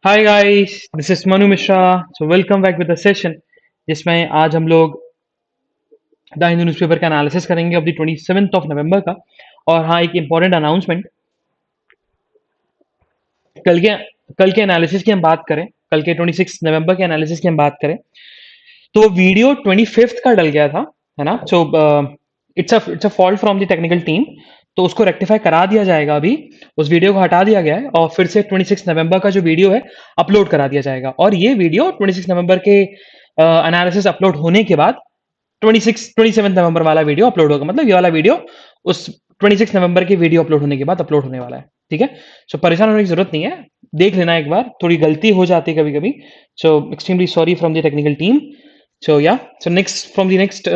Hi guys, this is Manu Mishra. So welcome back with the session जिसमें आज हम लोग द हिंदू न्यूज़पेपर का एनालिसिस करेंगे of the 27th of November का। और हाँ, एक इम्पॉर्टेंट अनाउंसमेंट। कल के कल के एनालिसिस की हम बात करें, कल के 26 नवंबर के एनालिसिस की हम बात करें तो वो वीडियो 25th का डल गया था, है ना। So it's a fault from the technical team. तो उसको रेक्टिफाई करा दिया जाएगा अभी। उस वीडियो को हटा दिया गया है और फिर से 26 नवंबर का जो वीडियो है अपलोड करा दिया जाएगा। और ये वीडियो 26 नवंबर के एनालिसिस अपलोड होने के बाद 27 नवंबर वाला वीडियो अपलोड होगा। मतलब ये वाला वीडियो उस 26 नवंबर के वीडियो अपलोड होने के बाद अपलोड होने वाला है। ठीक है। सो परेशान होने की जरूरत नहीं है। देख लेना एक बार, थोड़ी गलती हो जाती है कभी कभी। So extremely sorry from the technical team. So yeah, so next from the next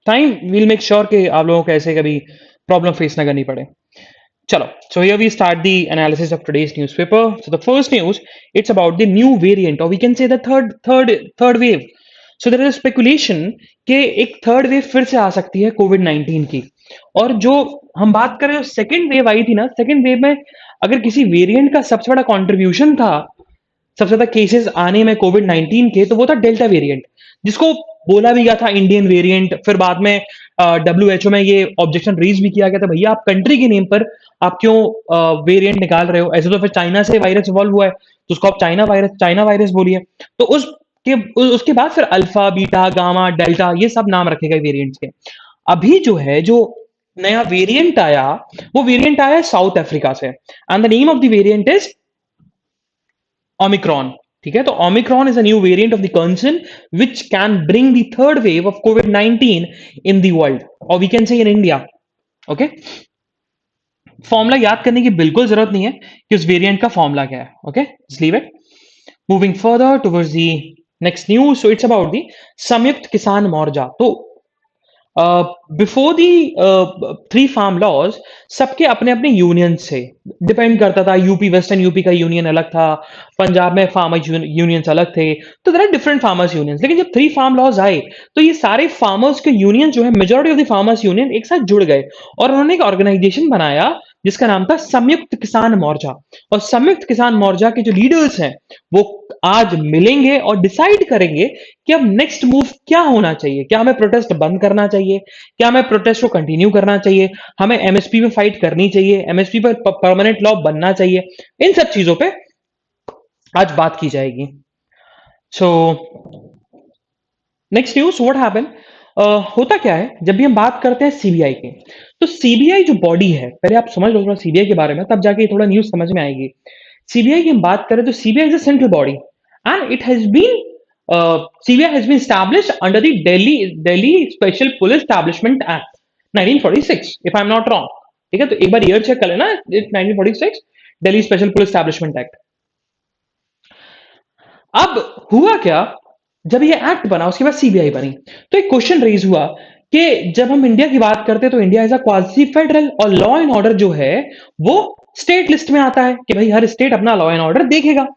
time we'll make sure कि आप लोगों को ऐसे कभी प्रॉब्लम फेस ना करनी पड़े। Chalo. So here we start the analysis of today's newspaper. So the first news, it's about the new variant, or we can say the third wave. So there is a speculation कि एक third wave फिर से आ सकती है Covid 19 की। और जो हम बात करें, सेकेंड वेव आई थी ना, सेकेंड वेव में अगर किसी वेरिएंट का सबसे बड़ा कंट्रीब्यूशन था सबसे ज्यादा केसेस आने में कोविड 19 के, तो वो था डेल्टा वेरिएंट, जिसको बोला भी गया था इंडियन वेरिएंट। फिर बाद में WHO में ये ऑब्जेक्शन रेज भी किया गया था, भैया आप कंट्री के नेम पर आप क्यों वेरिएंट निकाल रहे हो? ऐसे तो फिर चाइना से वायरस इवॉल्व हुआ है, तो उसको आप चाइना वायरस बोलिए। तो उसके बाद फिर अल्फा, बीटा, गामा, डेल्टा, ये सब नाम रखे गए वेरिएंट्स के। अभी जो है, जो नया वेरिएंट आया, वो वेरिएंट आया साउथ अफ्रीका से, and the name of the variant is omicron. ठीक है। तो omicron is a new variant of the concern which can bring the third wave of COVID 19 in the world, और we can say in India. Okay. Formula याद करने की बिल्कुल जरूरत नहीं है कि उस वेरिएंट का फॉर्मूला क्या है। Okay, just leave it. Moving further towards the next news, so it's about the संयुक्त किसान मोर्चा। तो बिफोर दी 3 फार्म लॉज, सबके अपने अपने यूनियन से डिपेंड करता था। यूपी, वेस्टर्न यूपी का यूनियन अलग था, पंजाब में फार्मर्स यूनियंस अलग थे। तो there are different farmers unions. लेकिन जब 3 फार्म लॉज आए, तो ये सारे फार्मर्स के यूनियन जो है, majority of the farmers union एक साथ जुड़ गए और उन्होंने एक ऑर्गेनाइजेशन बनाया जिसका नाम था संयुक्त किसान मोर्चा। और संयुक्त किसान मोर्चा के जो लीडर्स हैं, वो आज मिलेंगे और डिसाइड करेंगे कि अब नेक्स्ट मूव क्या होना चाहिए। क्या हमें प्रोटेस्ट बंद करना चाहिए? क्या हमें प्रोटेस्ट को कंटिन्यू करना चाहिए? हमें एमएसपी पे फाइट करनी चाहिए? एमएसपी पर परमानेंट लॉ बनना चाहिए? इन सब चीजों पे आज बात की जाएगी। So next news, what happen. होता क्या है, जब भी हम बात करते हैं सीबीआई की, तो सीबीआई जो बॉडी है, पहले आप समझ लो थोड़ा सीबीआई के बारे में, तब जाके थोड़ा न्यूज समझ में आएगी। सीबीआई की हम बात करें तो CBI is a central body, and it has been CBI has been established under the Delhi Special Police Establishment Act 1946, if I'm not wrong। ठीक है, तो एक बार ईयर चेक कर लेना, 1946 Delhi special police establishment act. अब हुआ क्या, जब ये एक्ट बना उसके बाद सीबीआई बनी, तो एक क्वेश्चन रेज हुआ कि जब हम इंडिया की बात करते हैं तो India as a quasi federal, और लॉ एंड ऑर्डर जो है वो स्टेट लिस्ट में आता है कि भाई हर स्टेट अपना लॉ एंड ऑर्डर देखेगा।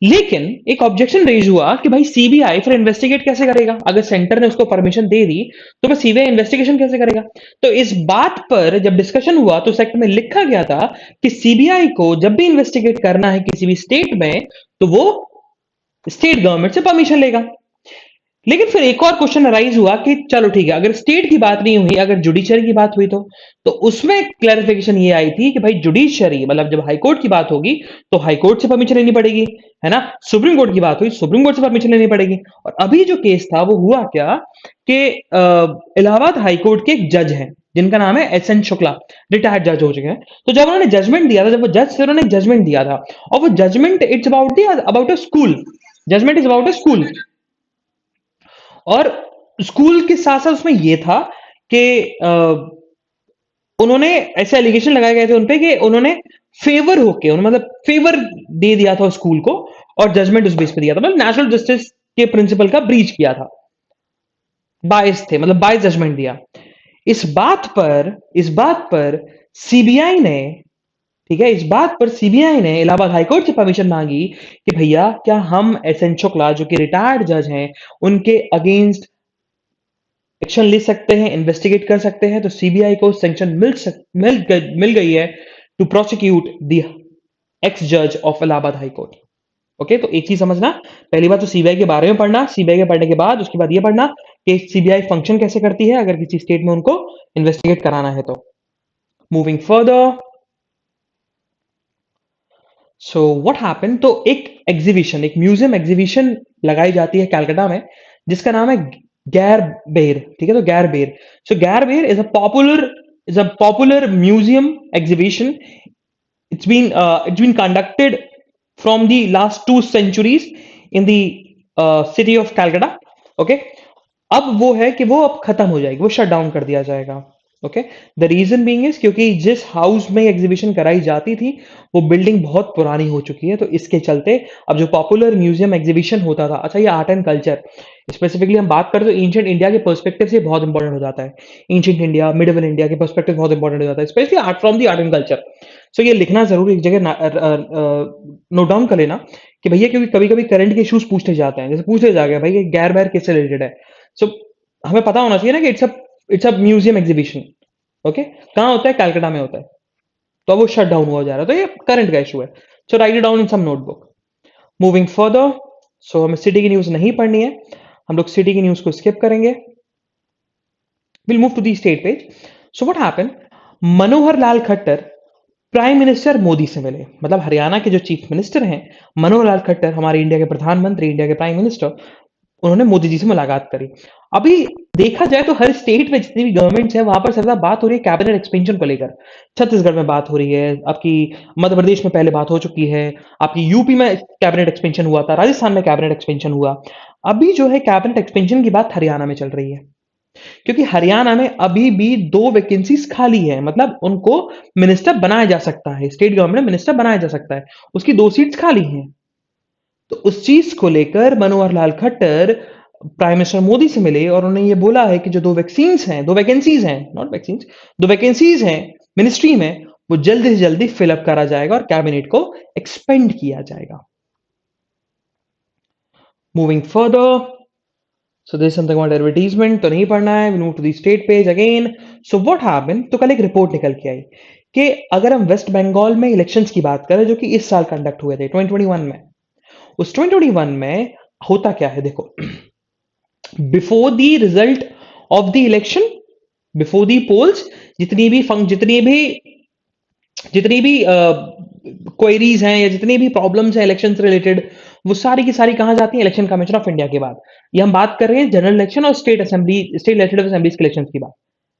लेकिन एक ऑब्जेक्शन रेज हुआ कि भाई सीबीआई फिर इन्वेस्टिगेट कैसे करेगा? अगर सेंटर ने उसको परमिशन दे दी तो मैं सीबीआई इन्वेस्टिगेशन कैसे करेगा? तो इस बात पर जब डिस्कशन हुआ तो सेक्ट में लिखा गया था कि सीबीआई को जब भी इन्वेस्टिगेट करना है किसी भी स्टेट में, तो वो स्टेट गवर्नमेंट से परमिशन लेगा। लेकिन फिर एक और क्वेश्चन अराइज हुआ कि चलो ठीक है, अगर स्टेट की बात नहीं हुई, अगर जुडिशरी की बात हुई, तो उसमें क्लैरिफिकेशन ये आई थी कि भाई जुडिशरी मतलब जब हाईकोर्ट की बात होगी तो हाईकोर्ट से परमिशन लेनी पड़ेगी, है ना। सुप्रीम कोर्ट की बात हुई, सुप्रीम कोर्ट से परमिशन लेनी पड़ेगी। और अभी जो केस था वो हुआ क्या कि इलाहाबाद हाईकोर्ट के एक जज हैं जिनका नाम है SN शुक्ला, रिटायर्ड जज हो चुके हैं। तो जब उन्होंने जजमेंट दिया था, जब वो जज थे, उन्होंने जजमेंट दिया था, और वो judgement it's about a school. Judgement is about a school. और स्कूल के साथ साथ उसमें यह था कि उन्होंने ऐसे एलिगेशन लगाए गए थे उनपे कि उन्होंने फेवर होके, उन्होंने मतलब फेवर दे दिया था स्कूल को, और जजमेंट उस बेस पे दिया था, मतलब नेचुरल जस्टिस के प्रिंसिपल का ब्रीच किया था। बायस थे, मतलब बायस जजमेंट दिया। इस बात पर सीबीआई ने, ठीक है, इस बात पर सीबीआई ने इलाहाबाद हाईकोर्ट से परमिशन मांगी कि भैया क्या हम SN शुक्ला जो कि रिटायर्ड जज हैं उनके अगेंस्ट एक्शन ले सकते हैं, इन्वेस्टिगेट कर सकते हैं? तो सीबीआई को सैंक्शन मिल गई है टू प्रोसिक्यूट द एक्स जज of Allahabad high court. Okay, तो एक चीज समझना, पहली बात तो सीबीआई के बारे में पढ़ना, सीबीआई के पढ़ने के बाद उसके बाद ये पढ़ना कि सीबीआई फंक्शन कैसे करती है अगर किसी स्टेट में उनको इन्वेस्टिगेट कराना है तो। Moving further, so what happen, तो एक एग्जीबिशन, एक म्यूजियम एग्जीबिशन लगाई जाती है कलकत्ता में जिसका नाम है गैर बेर, ठीक है, तो गैर बेर। सो गैर बेर is a popular museum exhibition. It's been conducted from the last 2 centuries in the city of Calcutta. Okay, अब वो है कि वो अब खत्म हो जाएगी, वो शट डाउन कर दिया जाएगा। Okay, the reason being is क्योंकि जिस हाउस में एग्जीबिशन कराई जाती थी वो बिल्डिंग बहुत पुरानी हो चुकी है, तो इसके चलते अब जो पॉपुलर म्यूजियम एग्जीबिशन होता था, अच्छा ये आर्ट एंड कल्चर स्पेसिफिकली हम बात करें तो एंशिएंट इंडिया के पर्सपेक्टिव से बहुत इंपॉर्टेंट हो जाता है। एंशिएंट इंडिया, मिडिवल इंडिया के पर्सपेक्टिव बहुत इंपॉर्टेंट हो जाता है, specially art from the art and culture. So ये लिखना जरूर एक जगह नोट डाउन कर लेना कि भैया, क्योंकि कभी कभी करंट के इश्यूज पूछते जाते हैं, जैसे पूछते जाएगा भाई ये गैर बैर किससे रिलेटेड है। सो हमें पता होना चाहिए ना कि it's a museum exhibition. Okay, कहाँ होता है? कलकत्ता में होता है। तो अब वो शट डाउन हुआ जा रहा है, तो ये करंट का इशू है। So write it down in some notebook. Moving further, so हमें सिटी की न्यूज नहीं पढ़नी है, हम लोग सिटी की न्यूज को स्किप करेंगे। Will move to the state page. So what happen, Manohar Lal Khattar prime minister Modi से मिले, मतलब हरियाणा के जो चीफ मिनिस्टर हैं मनोहर लाल खट्टर, हमारे इंडिया के प्रधानमंत्री, इंडिया के प्राइम मिनिस्टर, उन्होंने मोदी जी से मुलाकात करी। अभी देखा जाए तो हर स्टेट में जितनी भी गवर्नमेंट्स है वहां पर ज्यादा बात हो रही है कैबिनेट एक्सपेंशन को लेकर। छत्तीसगढ़ में बात हो रही है आपकी, मध्य प्रदेश में पहले बात हो चुकी है आपकी, यूपी में कैबिनेट एक्सपेंशन हुआ था, राजस्थान में कैबिनेट एक्सपेंशन हुआ। अभी जो है कैबिनेट एक्सपेंशन की बात हरियाणा में चल रही है, क्योंकि हरियाणा में अभी भी 2 वैकेंसीज खाली है, मतलब उनको मिनिस्टर बनाया जा सकता है, स्टेट गवर्नमेंट में मिनिस्टर बनाया जा सकता है, उसकी 2 सीट्स खाली हैं। तो उस चीज को लेकर मनोहर लाल खट्टर प्राइम मिनिस्टर मोदी से मिले और उन्होंने ये बोला है कि जो 2 वैक्सीन्स हैं, 2 वैकेंसीज हैं, नॉट वैक्सीन्स, 2 वैकेंसीज हैं मिनिस्ट्री में, वो जल्दी से जल्दी फिलअप करा जाएगा और कैबिनेट को एक्सपेंड किया जाएगा। Moving further, so this something about advertisement तो नहीं पढ़ना है, we move to the state page again. So what happened, तो कल एक रिपोर्ट निकल के आई कि अगर हम वेस्ट बंगाल में इलेक्शंस की बात करें जो कि इस साल कंडक्ट हुए थे 2021 में, उस 2021 में होता क्या है देखो। Before the result of the election, before the polls, जितनी भी क्वेरीज हैं या जितनी भी प्रॉब्लम्स हैं इलेक्शन से रिलेटेड, वो सारी की सारी कहां जाती है? इलेक्शन कमीशन ऑफ इंडिया के बाद। ये हम बात कर रहे हैं जनरल इलेक्शन और state assembly, state legislative assemblies के इलेक्शन की बात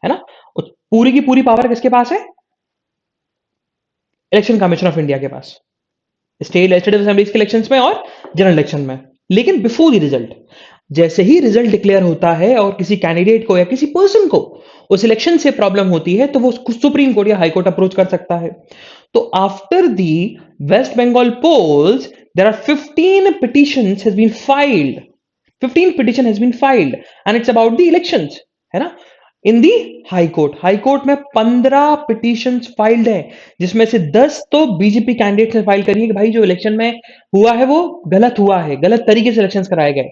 है ना। पूरी की पूरी पावर किसके पास है? इलेक्शन कमीशन ऑफ इंडिया के पास, स्टेट लेजिस्लेटिव असेंबलीज के इलेक्शंस में और जनरल इलेक्शन में। लेकिन बिफोर द रिजल्ट, जैसे ही रिजल्ट डिक्लेयर होता है और किसी कैंडिडेट को या किसी पर्सन को उस इलेक्शन से प्रॉब्लम होती है तो वो सुप्रीम कोर्ट या हाई कोर्ट अप्रोच कर सकता है। तो after the West Bengal polls there are 15 petitions has been filed, 15 petition has been filed and it's about the elections, है ना। इन दी हाई कोर्ट में 15 पिटीशन फाइल्ड है, जिसमें से 10 तो बीजेपी कैंडिडेट ने फाइल करी है कि भाई जो इलेक्शन में हुआ है वो गलत हुआ है, गलत तरीके से इलेक्शन कराए गए।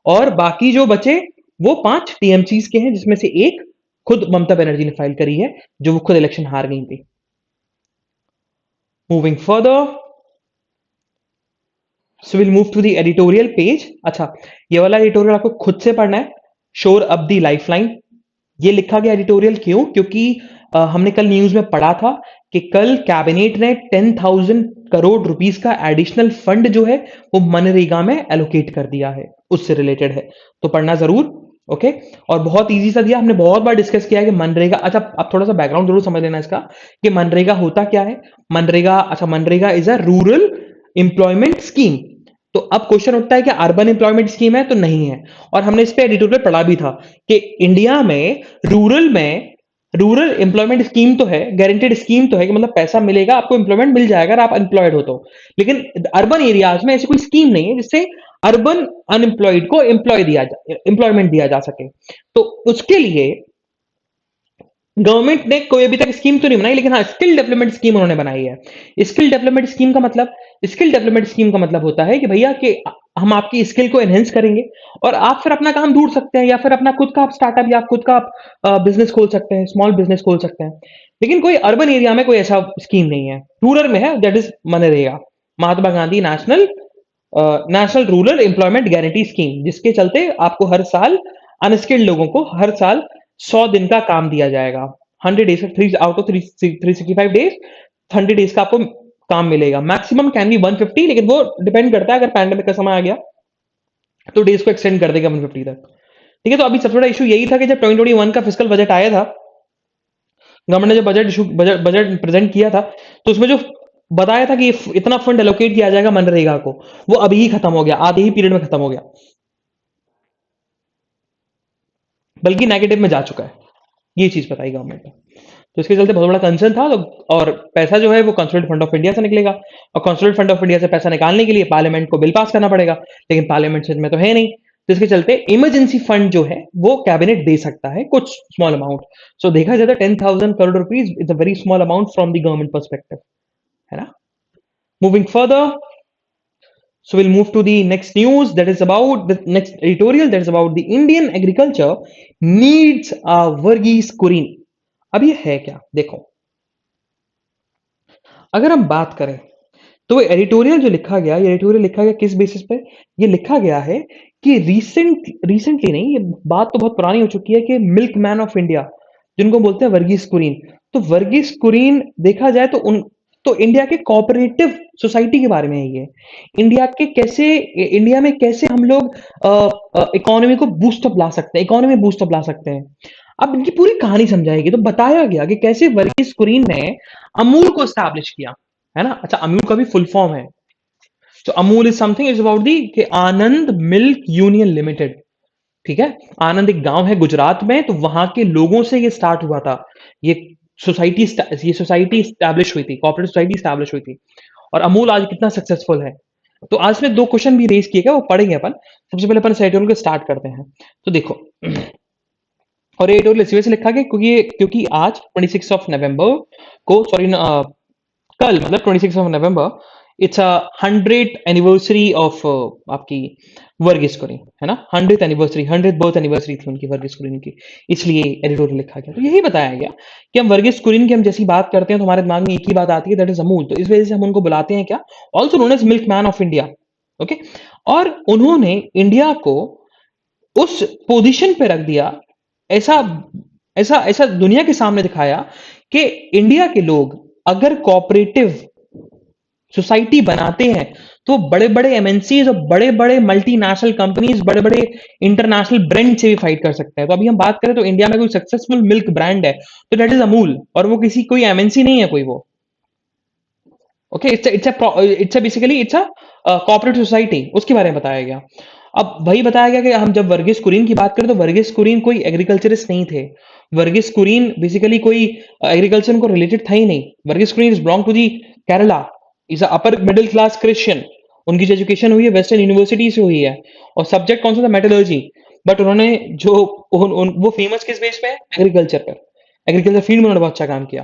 और बाकी जो बचे वो 5 टीएमसीज के हैं, जिसमें से एक खुद ममता बनर्जी ने फाइल करी है, जो वो खुद इलेक्शन हार गई थी। Moving further, so will move to the editorial page. अच्छा, ये वाला एडिटोरियल आपको खुद से पढ़ना है, शोर अप दी लाइफलाइन। ये लिखा गया एडिटोरियल क्यों? क्योंकि हमने कल न्यूज में पढ़ा था कि कल कैबिनेट ने 10,000 करोड़ रुपीस का एडिशनल फंड जो है वो मनरेगा में एलोकेट कर दिया है, उससे रिलेटेड है, तो पढ़ना जरूर। ओके, और बहुत इजी सा दिया, हमने बहुत बार डिस्कस किया है कि मनरेगा, अच्छा अब थोड़ा सा बैकग्राउंड जरूर समझ लेना इसका कि मनरेगा होता क्या है। मनरेगा, अच्छा MNREGA is a rural employment scheme. तो अब क्वेश्चन उठता है कि अर्बन एम्प्लॉयमेंट स्कीम है? तो नहीं है। और हमने इस पे एडिटोरियल पढ़ा भी था कि इंडिया में रूरल एम्प्लॉयमेंट स्कीम तो है, गारंटेड स्कीम तो है कि मतलब पैसा मिलेगा, आपको एम्प्लॉयमेंट मिल जाएगा अगर आप अनएम्प्लॉयड हो तो। लेकिन अर्बन एरियाज में ऐसी कोई स्कीम नहीं है जिससे अर्बन अनएम्प्लॉयड को एम्प्लॉयमेंट दिया जा सके। तो उसके लिए गवर्नमेंट ने कोई अभी तक स्कीम तो नहीं बनाई, लेकिन हाँ स्किल डेवलपमेंट स्कीम उन्होंने बनाई है। स्किल डेवलपमेंट स्कीम का मतलब होता है कि भैया कि हम आपकी स्किल को एनहेंस करेंगे और आप फिर अपना काम ढूंढ सकते हैं, या फिर अपना खुद का आप स्टार्टअप या खुद का आप बिजनेस खोल सकते हैं, स्मॉल बिजनेस खोल सकते हैं। लेकिन कोई अर्बन एरिया में कोई ऐसा स्कीम नहीं है, रूरल में है, that is MNREGA, Mahatma Gandhi national national rural employment guarantee scheme, जिसके चलते आपको हर साल अनस्किल्ड लोगों को हर साल 100 दिन का काम दिया जाएगा। 100 days, 3 out of 365 days 100 days का आपको काम मिलेगा। मैक्सिमम कैन बी 150, लेकिन वो डिपेंड करता है, अगर पैंडेमिक का समय आ गया तो डेज को एक्सटेंड कर देगा 150 तक। ठीक है, तो अभी सबसे बड़ा इशू यही था कि जब 2021 का फिस्कल बजट आया था, गवर्नमेंट ने जब बजट प्रेजेंट किया था, तो उसमें जो बताया था कि इतना फंड एलोकेट किया जाएगा मनरेगा को, वो अभी ही खत्म हो गया, आधे ही पीरियड में खत्म हो गया, बल्कि नेगेटिव में जा चुका है। ये चीज बताई गवर्नमेंट ने। तो इसके चलते बहुत बड़ा कंसर्न था, तो और पैसा जो है वो कंसोलिडेटेड फंड ऑफ इंडिया से निकलेगा, और कंसोलिडेटेड फंड ऑफ इंडिया से पैसा निकालने के लिए पार्लियामेंट को बिल पास करना पड़ेगा, लेकिन पार्लियामेंट में तो है नहीं। तो इसके चलते इमरजेंसी फंड जो है वो कैबिनेट दे सकता है कुछ स्मॉल अमाउंट। सो देखा जाए तो 10,000 crore rupees is a very small amount from the government perspective, है ना। Moving further, so we'll move to the next news, that is about the next editorial, that is about the Indian agriculture needs a Varghese Kurin। अब ये है क्या, देखो, अगर हम बात करें तो एडिटोरियल जो लिखा गया, ये एडिटोरियल लिखा गया किस बेसिस पे? ये लिखा गया है कि रिसेंटली नहीं, ये बात तो बहुत पुरानी हो चुकी है, कि मिल्क मैन ऑफ इंडिया जिनको बोलते हैं वर्गीस कुरीन, तो वर्गीस कुरीन देखा जाए तो उन तो इंडिया के कोऑपरेटिव सोसाइटी के बारे में है ये। इंडिया के कैसे इंडिया में कैसे हम लोग इकोनॉमी को बूस्टअप ला सकते हैं, इकोनॉमी बूस्टअप ला सकते हैं। अब इनकी पूरी कहानी समझाएगी, तो बताया गया कि कैसे वर्गीस कुरीन ने अमूल को स्टैब्लिश किया, है ना। अच्छा, अमूल का भी फुल फॉर्म है, तो Amul is something is about the कि आनंद मिल्क यूनियन लिमिटेड। ठीक है, आनंद एक गांव है गुजरात में, तो वहां के लोगों से ये स्टार्ट हुआ था। ये सोसाइटी ये सोसाइटी स्टैब्लिश हुई थी, कॉर्पोरेट सोसाइटी स्टैब्लिश हुई थी, और अमूल आज कितना सक्सेसफुल है। तो आज में दो क्वेश्चन भी रेज किए गए, वो पढ़ेंगे अपन। सबसे पहले अपन एडिटोरियल को स्टार्ट करते हैं। तो देखो, और एडिटोरियल इस वजह से लिखा गया क्योंकि आज 26 ऑफ नवंबर को, सॉरी कल मतलब 26 of November, it's a 100th anniversary of आपकी वर्गीस कुरियन, है ना। 100th anniversary, 100th birth anniversary थी उनकी, वर्गीस कुरियन की, इसलिए एडिटोरियल लिखा गया। तो यही बताया गया कि हम वर्गीस कुरियन की हम जैसी बात करते हैं तो हमारे दिमाग में एक ही बात आती है, दैट इज अमूल। तो इस वजह से हम उनको बुलाते हैं क्या, also known as milk man of India. Okay, और उन्होंने इंडिया को उस पोजीशन पे रख दिया, ऐसा ऐसा ऐसा दुनिया के सामने दिखाया कि इंडिया के लोग अगर कोऑपरेटिव सोसाइटी बनाते हैं तो बड़े बड़े एमएनसीज और बड़े बड़े मल्टीनेशनल कंपनीज, बड़े बड़े इंटरनेशनल ब्रांड से भी फाइट कर सकते हैं। तो अभी हम बात करें तो इंडिया में कोई सक्सेसफुल मिल्क ब्रांड है तो दैट इज अमूल, और वो किसी कोई एमएनसी नहीं है कोई वो। Okay, it's basically it's a cooperative society, उसके बारे में बताया गया। अब वही बताया गया कि हम जब वर्गीस कुरीन की बात करें तो वर्गीस कुरीन कोई एग्रीकल्चरिस्ट नहीं थे। वर्गीस कुरीन बेसिकली कोई एग्रीकल्चर को रिलेटेड था ही नहीं। Verghese Kurien is belong to the Kerala, is upper middle class Christian. उनकी जो एजुकेशन हुई है वेस्टर्न यूनिवर्सिटी से हुई है, और सब्जेक्ट कौन सा था, मेटलर्जी। बट उन्होंने जो वो फेमस किस बेस पे है, एग्रीकल्चर पर। एग्रीकल्चर फील्ड में उन्होंने बहुत अच्छा काम किया,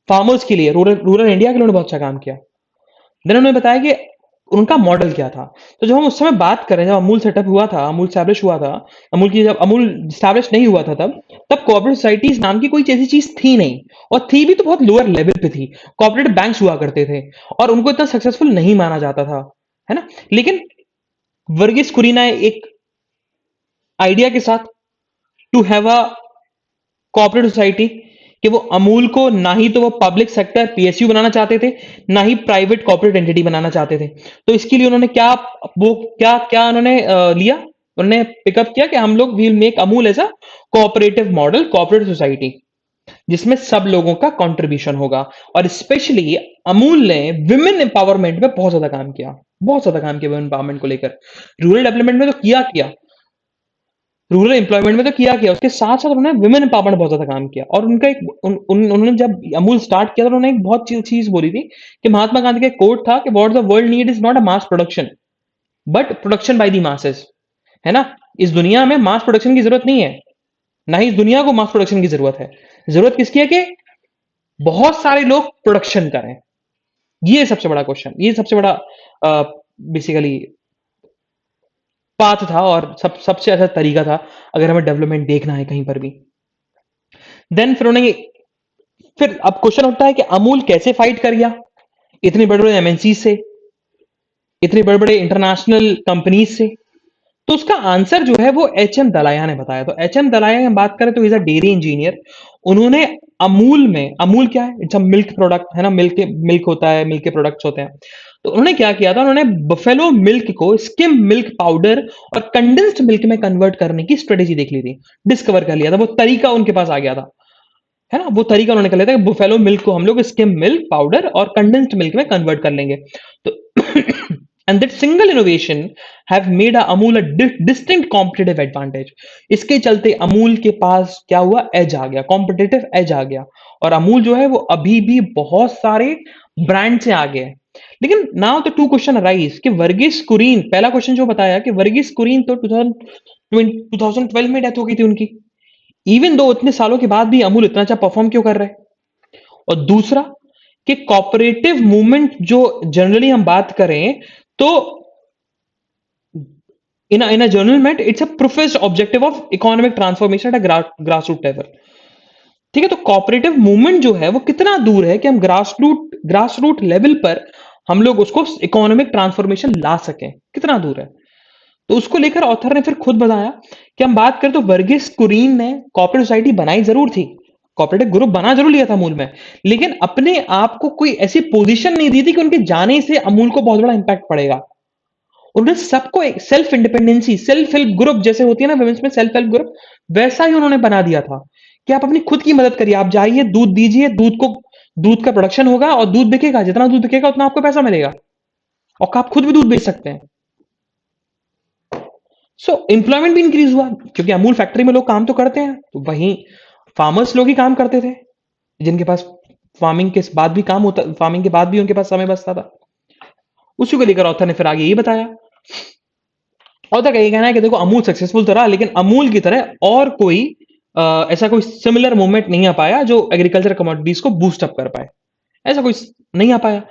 फार्मर्स के लिए, रूरल रूरल इंडिया के लिए उन्होंने बहुत अच्छा काम किया। देन उन्होंने बताया कि उनका मॉडल क्या था। तो जब हम उस समय बात करें, जब अमूल सेटअप हुआ था, अमूल स्टैब्लिश हुआ था, जब अमूल स्टैब्लिश नहीं हुआ था, तब कॉर्पोरेट सोसाइटीज नाम की कोई ऐसी चीज थी नहीं, और थी भी तो बहुत लोअर लेवल पे थी। कॉर्पोरेट बैंक्स हुआ करते थे और उनको इतना सक्सेसफुल नहीं माना जाता था, है ना। लेकिन वर्गीस कुरीना एक आइडिया के साथ, to have a corporate society, कि वो अमूल को ना ही तो वो पब्लिक सेक्टर पीएसयू बनाना चाहते थे, ना ही प्राइवेट कॉर्पोरेट एंटिटी बनाना चाहते थे। तो इसके लिए उन्होंने क्या क्या उन्होंने लिया, उन्होंने पिकअप किया कि हम लोग will make Amul as a cooperative model, corporate society, जिसमें सब लोगों का कंट्रीब्यूशन होगा। और स्पेशली अमूल ने विमेन एम्पावरमेंट में बहुत ज्यादा काम किया, बहुत ज्यादा काम किया विमेन एम्पावरमेंट को लेकर। रूरल डेवलपमेंट में तो किया किया, रूरल एम्प्लॉयमेंट में तो किया किया, उसके साथ साथ उन्होंने वुमेन एम्पावरमेंट बहुत ज्यादा काम किया। और उनका उन्होंने जब अमूल स्टार्ट किया तो उन्होंने एक बहुत चीज बोली थी कि महात्मा गांधी का एक कोट था कि what the world need is not a mass production but production by the masses, है ना। इस दुनिया में मास प्रोडक्शन की जरूरत नहीं है, ना ही इस दुनिया को मास प्रोडक्शन की जरूरत है। जरूरत किसकी है, कि बहुत सारे लोग प्रोडक्शन करें। ये सबसे बड़ा क्वेश्चन, ये सबसे बड़ा बेसिकली पाथ था, और सबसे अच्छा तरीका था अगर हमें डेवलपमेंट देखना है कहीं पर भी। देन फिर अब क्वेश्चन उठता है कि अमूल कैसे फाइट कर गया इतने बड़े बड़े एमएनसी से। इतने बड़े बड़े इंटरनेशनल कंपनीज से? तो उसका आंसर जो है वो एच एम दलाया ने बताया। तो एच एम दलाया की हम बात करें तो इज अ डेयरी इंजीनियर। उन्होंने अमूल में, अमूल क्या है, इट्स अ मिल्क प्रोडक्ट है ना, मिल्क होता है, मिल्क के प्रोडक्ट्स होते हैं। तो उन्होंने क्या किया था, उन्होंने बफेलो मिल्क को स्किम मिल्क पाउडर और कंडेंस्ड मिल्क में कन्वर्ट करने की स्ट्रेटेजी देख ली थी, डिस्कवर कर लिया था, वो तरीका उनके पास आ गया था, है ना, वो तरीका उन्होंने कर लिया था कि बुफेलो मिल्क को हम लोग स्किम मिल्क पाउडर और कंडेंस्ड मिल्क में कन्वर्ट कर लेंगे। तो and that single innovation have made Amul a distinct competitive advantage. इसके चलते अमूल के पास क्या हुआ, एज आ गया, कॉम्पिटिटिव एज आ गया। और अमूल जो है वो अभी भी बहुत सारे ब्रांड से आगे है। लेकिन now the two question arise कि वर्गीस कुरीन, पहला क्वेश्चन जो बताया कि वर्गीस कुरीन तो 2012 में डेथ हो गई थी उनकी, इवन दो इतने सालों के बाद भी अमूल इतना अच्छा परफॉर्म क्यों कर रहा है? और दूसरा कि कॉपरेटिव मूवमेंट जो जनरली हम बात करें तो in a journal met it's a professed objective of economic transformation at grass root level. ठीक है, तो कॉपरेटिव मूवमेंट जो है वो कितना दूर है कि हम ग्रास रूट लेवल पर हम लोग उसको इकोनॉमिक ट्रांसफॉर्मेशन ला सकें, कितना दूर है? तो उसको लेकर ऑथर ने फिर खुद बताया कि हम बात करें तो वर्गीस कुरीन ने कॉर्पोरेट सोसाइटी बनाई जरूर थी, कॉर्पोरेटिव ग्रुप बना जरूर लिया था अमूल में, लेकिन अपने आप को कोई ऐसी पोजीशन नहीं दी थी कि उनके जाने से अमूल को बहुत बड़ा इंपैक्ट पड़ेगा। उन्होंने सबको एक self independency, self help group जैसे होती है ना विमेंस में सेल्फ हेल्प ग्रुप, वैसा ही उन्होंने बना दिया था कि आप अपनी खुद की मदद करिए, आप जाइए दूध दीजिए, दूध का प्रोडक्शन होगा और दूध बिकेगा, जितना दूध बिकेगा उतना आपको पैसा मिलेगा और आप खुद भी दूध बेच सकते हैं। सो एम्प्लॉयमेंट भी इंक्रीज हुआ क्योंकि अमूल फैक्ट्री में लोग काम तो करते हैं, तो वहीं फार्मर्स लोग ही काम करते थे जिनके पास फार्मिंग के बाद भी उनके पास समय बचता था। उसी को लेकर ऑथर ने फिर आगे यही बताया। ऑथर का ये कहना है कि देखो अमूल सक्सेसफुल तो रहा, लेकिन अमूल की तरह और कोई ऐसा कोई सिमिलर मूवमेंट नहीं आ पाया जो एग्रीकल्चर कमोडिटीज को बूस्ट अप कर पाए, ऐसा कोई नहीं आ पाया।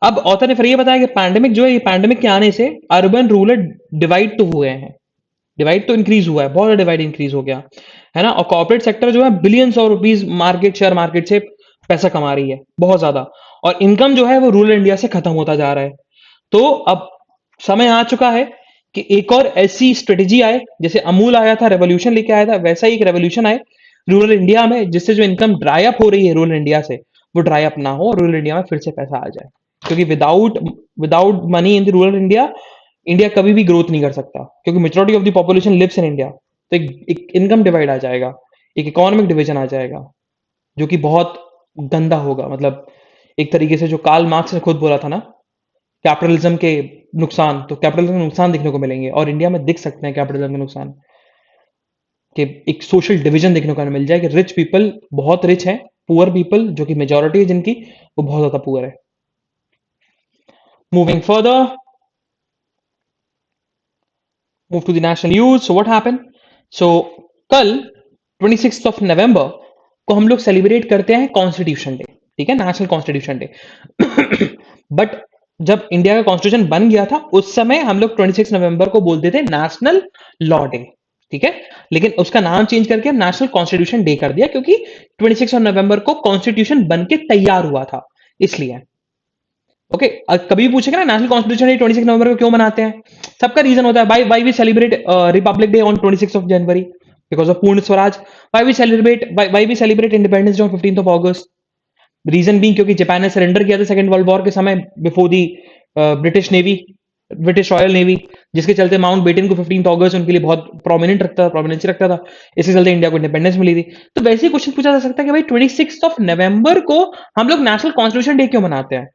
अब ऑथर ने फिर ये बताया कि पैंडेमिक जो है, ये पैंडेमिक के आने से अर्बन रूरल डिवाइड तो हुए हैं, डिवाइड तो इंक्रीज हुआ है, बहुत ज्यादा डिवाइड इंक्रीज हो गया है ना। और कॉर्पोरेट सेक्टर जो है billions of rupees market, share market से पैसा कमा रही है बहुत ज्यादा, और इनकम जो है वो रूरल इंडिया से खत्म होता जा रहा है। तो अब समय आ चुका है कि एक और ऐसी स्ट्रेटेजी आए, जैसे अमूल आया था रेवोल्यूशन लेके आया था, वैसा ही एक रेवोल्यूशन आए रूरल इंडिया में, जिससे जो इनकम ड्राई अप हो रही है रूरल इंडिया से वो ड्राई अप ना हो और रूरल इंडिया में फिर से पैसा आ जाए। क्योंकि without without money in the rural India, India कभी भी ग्रोथ नहीं कर सकता, क्योंकि majority of the population lives in India. तो एक इनकम डिवाइड आ जाएगा, एक इकोनॉमिक डिवीजन आ जाएगा, जो कि बहुत गंदा होगा। मतलब एक तरीके से जो कार्ल मार्क्स ने खुद बोला था ना, कैपिटलिज्म के नुकसान, तो कैपिटलिज्म के नुकसान देखने को मिलेंगे और इंडिया में दिख सकते हैं कैपिटलिज्म के नुकसान, कि एक सोशल डिवीजन देखने को मिल जाए कि रिच पीपल बहुत रिच है, पुअर पीपल जो कि मेजोरिटी है जिनकी, वो बहुत ज्यादा पुअर है। Moving further, move to the national news. So what happened? So कल 26 ऑफ नवंबर को हम लोग सेलिब्रेट करते हैं कॉन्स्टिट्यूशन डे, ठीक है, नेशनल कॉन्स्टिट्यूशन डे। बट जब इंडिया का कॉन्स्टिट्यूशन बन गया था उस समय हम लोग 26 नवंबर को बोलते थे नेशनल लॉ डे, ठीक है। लेकिन उसका नाम चेंज करके हम नेशनल कॉन्स्टिट्यूशन डे कर दिया, क्योंकि 26 नवंबर को कॉन्स्टिट्यूशन बन के तैयार हुआ था, इसलिए। ओके, कभी भी पूछेगा ना नेशनल कॉन्स्टिट्यूशन डे 26 नवंबर को क्यों मनाते हैं, सबका रीजन होता है, why we celebrate republic day on 26 of January, because of Purna Swaraj. Why we celebrate independence day on 15th of August, reason being क्योंकि जापान ने सरेंडर किया था सेकंड वर्ल्ड वॉर के समय before the British navy, British royal navy, जिसके चलते mount batten को 15th अगस्त उनके लिए बहुत प्रोमिनेंसी रखता था, इसके चलते इंडिया को इंडिपेंडेंस मिली थी। तो वैसे ही क्वेश्चन पूछा जा सकता है कि भाई 26 ऑफ नवंबर को हम लोग नेशनल कॉन्स्टिट्यूशन डे क्यों मनाते हैं?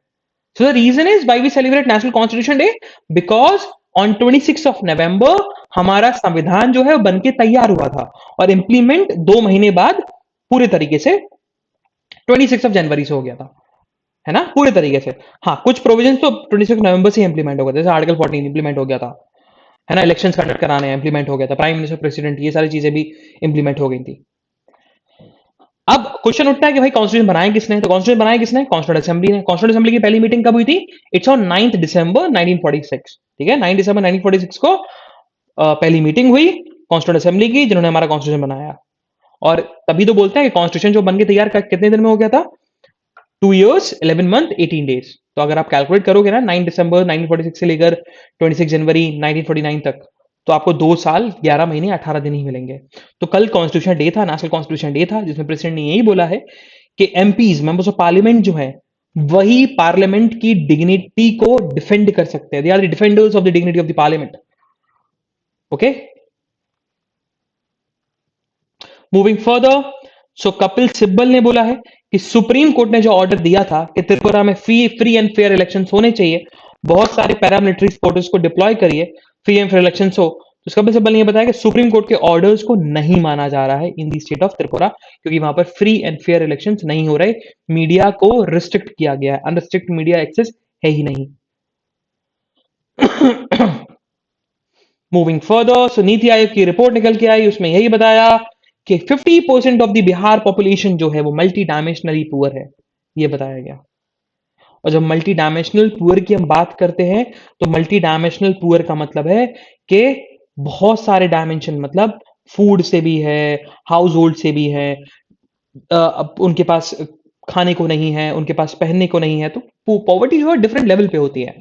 So the reason is why we celebrate National Constitution Day, because on 26 of November हमारा संविधान जो है वो बन के तैयार हुआ था और इंप्लीमेंट 2 महीने बाद पूरे तरीके से 26 ऑफ जनवरी से हो गया था, है ना, पूरे तरीके से। हाँ, कुछ प्रोविजन तो 26 नवंबर से इंप्लीमेंट हो गए थे, जैसे आर्टिकल 14 इंप्लीमेंट हो गया था, है ना, इलेक्शंस कंडक्ट कराने इंप्लीमेंट हो गया था, प्राइम मिनिस्टर, प्रेसिडेंट, ये सारी चीजें भी इंप्लीमेंट हो गई थी। अब क्वेश्चन उठता है कि भाई कॉन्स्टिट्यूशन बनाया किसने? तो कॉन्स्टिट्यूशन बनाया किसने? कॉन्स्टिट्यूंट असेंबली ने। कॉन्स्टिट्यूंट असेंबली की पहली मीटिंग कब हुई थी? इट्स ऑन 9th दिसंबर 1946, ठीक है, 9 दिसंबर 1946 को पहली मीटिंग हुई कॉन्स्टिट्यूंट असेंबली की, जिन्होंने हमारा कॉन्स्टिट्यूशन बनाया। और तभी तो बोलते हैं कि कॉन्स्टिट्यूशन जो बन के तैयार कितने दिन में हो गया था? 2 years 11 मंथ 18 डेज। तो अगर आप कैलकुलेट करोगे ना 9 दिसंबर 1946 से लेकर 26 जनवरी 1949 तक, तो आपको 2 साल 11 महीने 18 दिन ही मिलेंगे। तो कल कॉन्स्टिट्यूशन डे था, नेशनल कॉन्स्टिट्यूशन डे था, जिसमें प्रेसिडेंट ने यही बोला है कि एमपीज मेंबर्स ऑफ पार्लियामेंट जो है वही पार्लियामेंट की डिग्निटी को डिफेंड कर सकते हैं। They are the defenders of the dignity of the parliament. Okay, moving further, so Kapil Sibal ने बोला है कि सुप्रीम कोर्ट ने जो ऑर्डर दिया था कि त्रिपुरा में फ्री एंड फेयर इलेक्शंस होने चाहिए, बहुत सारे पैरामिलिट्री फोर्सेस को डिप्लॉय करिए, फ्री एंड फेयर इलेक्शंस हो, तो कपिल सिब्बल ने यह बताया कि सुप्रीम कोर्ट के ऑर्डर्स को नहीं माना जा रहा है इन दी स्टेट ऑफ त्रिपुरा, क्योंकि वहां पर फ्री एंड फेयर इलेक्शंस नहीं हो रहे, मीडिया को रिस्ट्रिक्ट किया गया है, अनरिस्ट्रिक्ट मीडिया एक्सेस है ही नहीं। मूविंग फर्दर, सो नीति आयोग की रिपोर्ट निकल के आई, उसमें यही बताया कि 50% ऑफ द बिहार पॉपुलेशन जो है वो मल्टी डायमेंशनली पुअर है, ये बताया गया। और जब मल्टी डायमेंशनल पुअर की हम बात करते हैं, तो मल्टी डायमेंशनल पुअर का मतलब है कि बहुत सारे डायमेंशन, मतलब फूड से भी है, हाउस होल्ड से भी है, अब उनके पास खाने को नहीं है, उनके पास पहनने को नहीं है, तो पॉवर्टी जो है डिफरेंट लेवल पे होती है।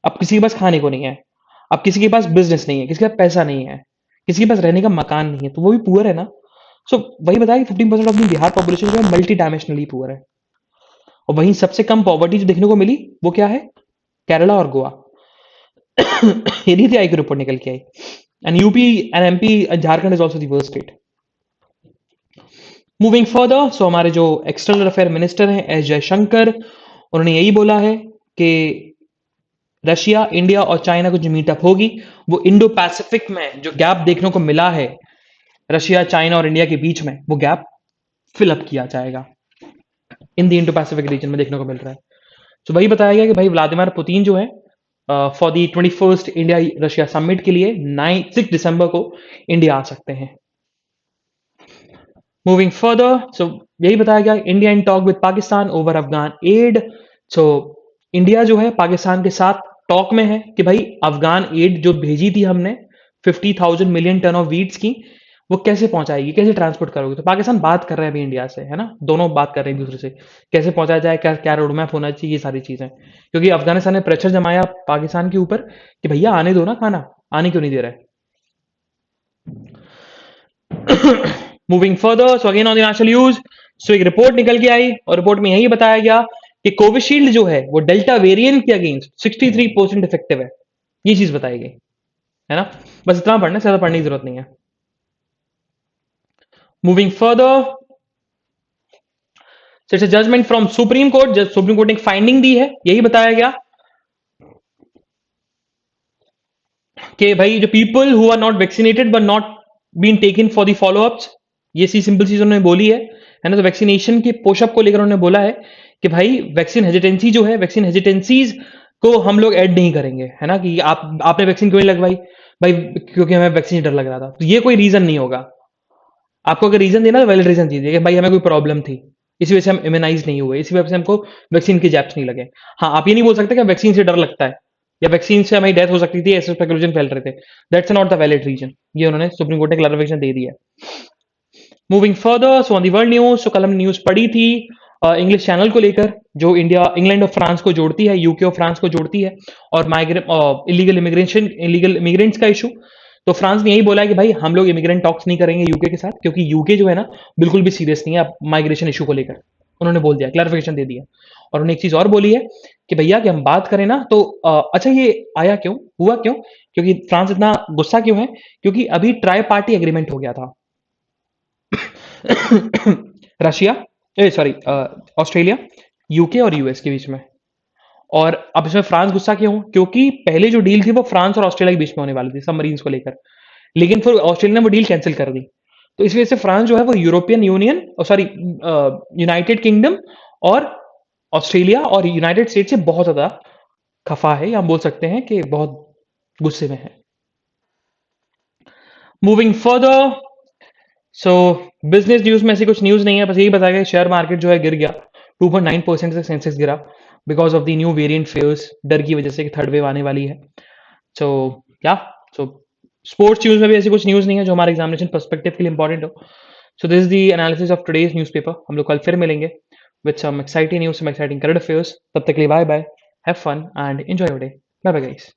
अब किसी के पास खाने को नहीं है, अब किसी के पास बिजनेस नहीं है, किसी के पास पैसा नहीं है, किसी के पास रहने का मकान नहीं है, तो वो भी पुअर है ना। सो वही बताया कि 15% ऑफ द बिहार पॉपुलेशन जो है मल्टी डायमेंशनली पुअर है। और वहीं सबसे कम पॉवर्टी जो देखने को मिली वो क्या है, केरला और गोवा। ये नीति आयोग की रिपोर्ट निकल के आई। And UP and MP, Jharkhand is also the worst state. Moving further, so हमारे जो एक्सटर्नल अफेयर मिनिस्टर हैं एस जयशंकर, उन्होंने यही बोला है कि रशिया, इंडिया और चाइना की जो मीटअप होगी वो इंडो पैसिफिक में जो गैप देखने को मिला है रशिया, चाइना और इंडिया के बीच में, वो गैप फिलअप किया जाएगा, in the Indo Pacific region में देखने को मिल रहा है। तो वही बताया गया कि भाई व्लादिमीर पुतिन जो है for the 21st India Russia summit के लिए 6 दिसंबर को इंडिया आ सकते हैं। मूविंग फर्दर, सो यही बताया गया, India in talk with Pakistan over Afghan aid. So India जो है पाकिस्तान के साथ टॉक में है कि भाई अफगान एड जो भेजी थी हमने 50,000 मिलियन टन ऑफ वीट्स की, वो कैसे पहुंचाएगी, कैसे ट्रांसपोर्ट करोगे। तो पाकिस्तान बात कर रहा है अभी इंडिया से, है ना, दोनों बात कर रहे हैं एक दूसरे से, कैसे पहुंचाया जाए, क्या क्या रोड मैप होना चाहिए, ये सारी चीजें, क्योंकि अफगानिस्तान ने प्रेशर जमाया पाकिस्तान के ऊपर कि भैया आने दो ना खाना, आने क्यों नहीं दे रहे। Moving further, so again on the national news, so एक रिपोर्ट निकल के आई और रिपोर्ट में यही बताया गया कि कोविशील्ड जो है वो डेल्टा वेरिएंट के अगेंस्ट 63% इफेक्टिव है, ये चीज बताई गई, है ना। बस इतना पढ़ना, ज्यादा पढ़ने की जरूरत नहीं है। Moving further, it's a judgement from supreme court, supreme court ने एक फाइंडिंग दी है, यही बताया गया कि भाई जो people who are not vaccinated but not been taken for the followups, ये सी सिंपल चीज उन्होंने बोली है ना। तो वैक्सीनेशन के पुशअप को लेकर उन्होंने बोला है कि भाई वैक्सीन हेजिटेंसी जो है, वैक्सीन हेजिटेंसीज को हम लोग ऐड नहीं करेंगे, है ना, कि आपने वैक्सीन क्यों नहीं लगवाई, भाई क्योंकि हमें वैक्सीन डर लग रहा था, तो ये कोई रीजन नहीं होगा। आपको अगर रीजन देना तो वैलिड रीजन दीजिए कि भाई हमें कोई प्रॉब्लम थी, इसी वजह से हम इम्यूनाइज नहीं हुए, इसी वजह से हमको वैक्सीन के जैप्स नहीं लगे। हाँ, आप ये नहीं बोल सकते कि वैक्सीन से डर लगता है या वैक्सीन से हमारी डेथ हो सकती थी, ऐसे स्पेकुलेशन फैल रहे थे, that's not the valid reason. ये उन्होंने सुप्रीम कोर्ट ने क्लैरिफिकेशन दे दिया। Moving further, so on the world news, so कल हमने न्यूज पढ़ी थी इंग्लिश चैनल को लेकर, जो इंडिया, इंग्लैंड और फ्रांस को जोड़ती है, यूके और फ्रांस को जोड़ती है, और इलीगल इमिग्रेशन, इलीगल इमिग्रेंट्स का इशू। तो फ्रांस ने यही बोला है कि भाई हम लोग इमिग्रेंट टॉक्स नहीं करेंगे यूके के साथ, क्योंकि यूके जो है ना बिल्कुल भी सीरियस नहीं है माइग्रेशन इशू को लेकर, उन्होंने बोल दिया, क्लैरिफिकेशन दे दिया। और उन्होंने एक चीज और बोली है कि भैया कि हम बात करें ना तो अच्छा ये आया क्यों, हुआ क्यों, क्योंकि फ्रांस इतना गुस्सा क्यों है, क्योंकि अभी ट्राई पार्टी एग्रीमेंट हो गया था रशिया, सॉरी, ऑस्ट्रेलिया, यूके और यूएस के बीच में। और अब इसमें फ्रांस गुस्सा क्यों, क्योंकि पहले जो डील थी वो फ्रांस और ऑस्ट्रेलिया के बीच में होने वाली थी सबमरीन्स को लेकर, लेकिन फिर ऑस्ट्रेलिया ने वो डील कैंसिल कर दी। तो इस वजह से फ्रांस जो है वो European union, sorry, United kingdom और ऑस्ट्रेलिया और यूनाइटेड स्टेट से बहुत ज्यादा खफा है, या हम बोल सकते हैं कि बहुत गुस्से में है। मूविंग फर्दर, सो बिजनेस न्यूज में ऐसी कुछ न्यूज नहीं है, बस यही बताया गया शेयर मार्केट जो है गिर गया 2.9% से, सेंसेक्स गिरा because of the new variant fears, डर की वजह से कि थर्ड वेव आने वाली है। सो क्या, सो स्पोर्ट्स न्यूज में भी ऐसी कुछ न्यूज नहीं है जो हमारे एग्जामिनेशन पर्सपेक्टिव के लिए इंपॉर्टेंट हो। So this is the analysis of today's newspaper. हम लोग कल फिर मिलेंगे। with some exciting news, some exciting current affairs. तब तक के लिए bye bye, have fun and enjoy your day. Bye bye guys.